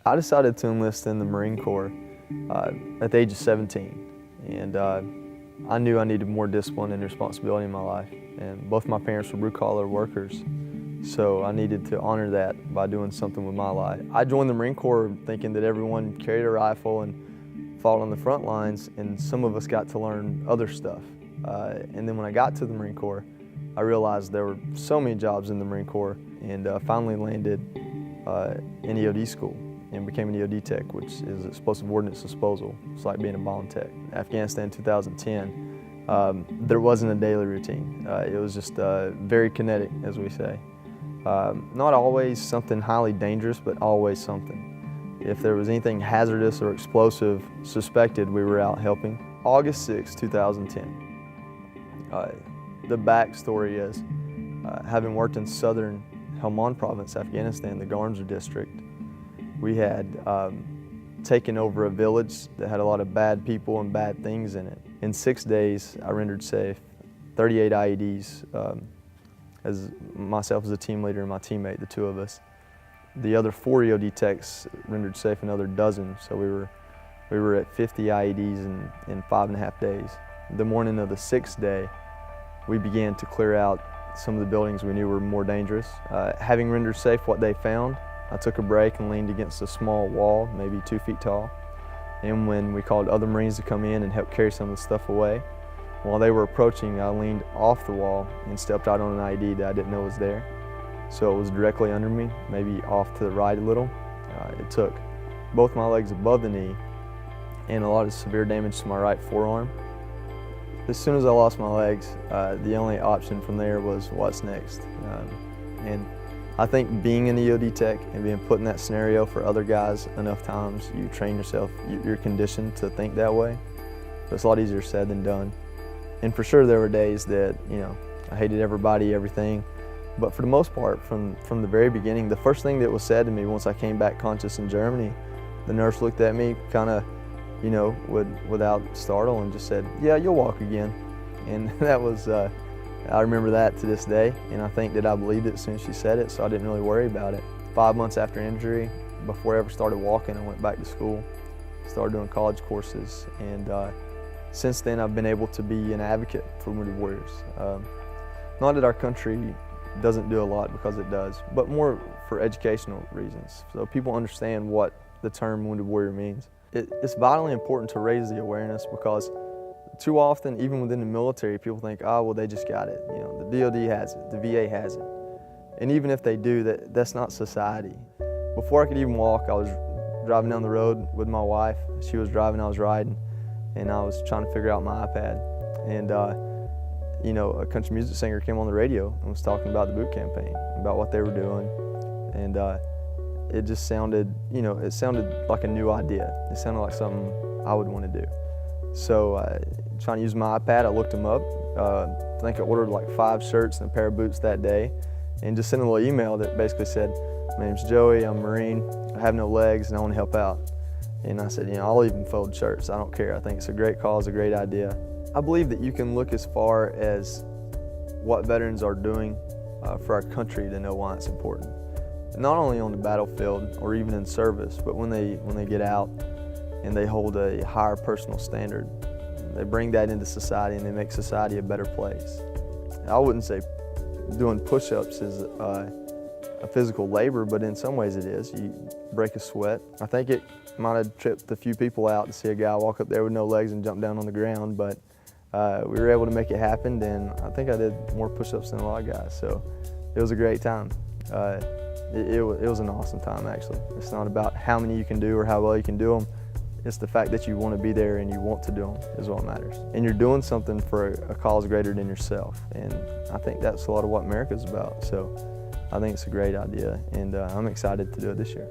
I decided to enlist in the Marine Corps at the age of 17, and I knew I needed more discipline and responsibility in my life. And both my parents were blue-collar workers, so I needed to honor that by doing something with my life. I joined the Marine Corps thinking that everyone carried a rifle and fought on the front lines, and some of us got to learn other stuff. And then when I got to the Marine Corps, I realized there were so many jobs in the Marine Corps, and finally landed in EOD school and became an EOD tech, which is explosive ordnance disposal. It's like being a bomb tech. Afghanistan 2010, there wasn't a daily routine. It was just very kinetic, as we say. Not always something highly dangerous, but always something. If there was anything hazardous or explosive suspected, we were out helping. August 6, 2010. The backstory is, having worked in southern Helmand province, Afghanistan, the Garmsur district, we had taken over a village that had a lot of bad people and bad things in it. In 6 days, I rendered safe 38 IEDs, as myself as a team leader and my teammate, the two of us. The other 4 EOD techs rendered safe another dozen, so we were at 50 IEDs in 5.5 days. The morning of the 6th day, we began to clear out some of the buildings we knew were more dangerous. Having rendered safe what they found, I took a break and leaned against a small wall, maybe 2 feet tall. And when we called other Marines to come in and help carry some of the stuff away, while they were approaching, I leaned off the wall and stepped out on an IED that I didn't know was there. So it was directly under me, maybe off to the right a little. It took both my legs above the knee and a lot of severe damage to my right forearm. As soon as I lost my legs, the only option from there was what's next. And I think being an EOD tech and being put in that scenario for other guys enough times, you train yourself, you're conditioned to think that way. But it's a lot easier said than done. And for sure there were days that, I hated everybody, everything. But for the most part, from the very beginning, the first thing that was said to me once I came back conscious in Germany, the nurse looked at me kind of, without startle and just said, "Yeah, you'll walk again." And that was, I remember that to this day, and I think that I believed it as soon as she said it, so I didn't really worry about it. 5 months after injury, before I ever started walking, I went back to school, started doing college courses, and since then I've been able to be an advocate for wounded warriors. Not that our country doesn't do a lot, because it does, but more for educational reasons, so people understand what the term wounded warrior means. It's vitally important to raise the awareness, because too often, even within the military, people think, oh, well, they just got it. The DOD has it, the VA has it. And even if they do, that's not society. Before I could even walk, I was driving down the road with my wife. She was driving, I was riding, and I was trying to figure out my iPad. And a country music singer came on the radio and was talking about the boot campaign, about what they were doing. And it just sounded, it sounded like a new idea. It sounded like something I would want to do. So trying to use my iPad, I looked them up. I think I ordered like 5 shirts and a pair of boots that day, and just sent a little email that basically said, "My name's Joey, I'm a Marine, I have no legs, and I want to help out." And I said, I'll even fold shirts, I don't care. I think it's a great cause, a great idea. I believe that you can look as far as what veterans are doing for our country to know why it's important. Not only on the battlefield or even in service, but when they get out and they hold a higher personal standard. They bring that into society and they make society a better place. I wouldn't say doing push-ups is a physical labor, but in some ways it is. You break a sweat. I think it might have tripped a few people out to see a guy walk up there with no legs and jump down on the ground, but we were able to make it happen, and I think I did more push-ups than a lot of guys, so it was a great time. It was an awesome time, actually. It's not about how many you can do or how well you can do them. It's the fact that you want to be there and you want to do them is what matters. And you're doing something for a cause greater than yourself. And I think that's a lot of what America's about. So I think it's a great idea, and I'm excited to do it this year.